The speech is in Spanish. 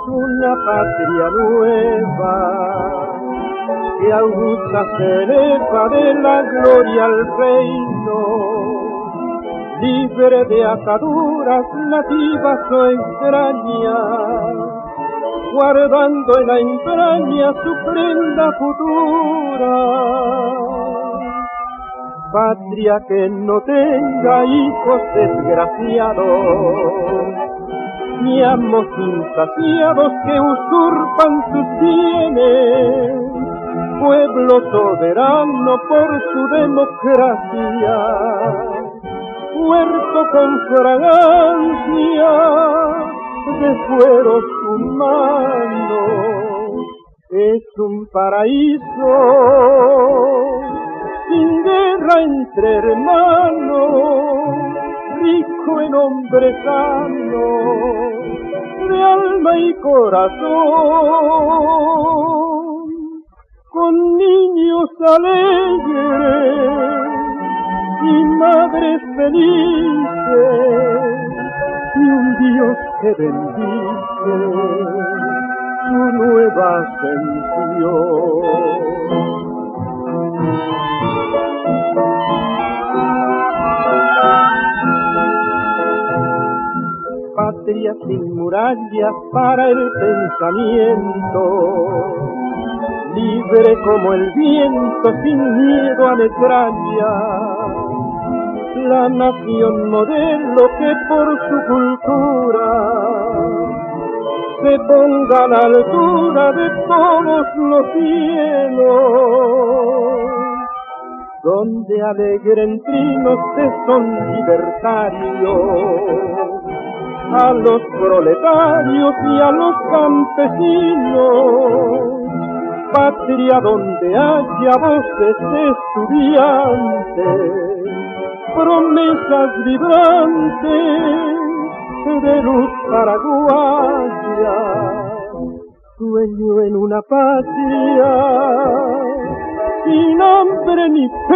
una patria nueva que augusta se eleva de la gloria al reino, libre de ataduras nativas o extrañas, guardando en la entraña su prenda futura. Patria que no tenga hijos desgraciados, ni amos insaciados que usurpan sus bienes, pueblo soberano por su democracia, huerto con fragancia de fueros humanos, es un paraíso sin guerra entre hermanos, rico en hombres sanos, de alma y corazón, con niños alegres y madres felices, y un Dios que bendice su nueva ascensión. Patria sin murallas para el pensamiento, libre como el viento, sin miedo a metralla, la nación modelo que por su cultura se ponga a la altura de todos los cielos, donde alegren trinos de son libertarios, a los proletarios y a los campesinos, patria donde haya voces de estudiantes, promesas vibrantes de luz paraguaya, sueño en una patria sin hambre ni pena.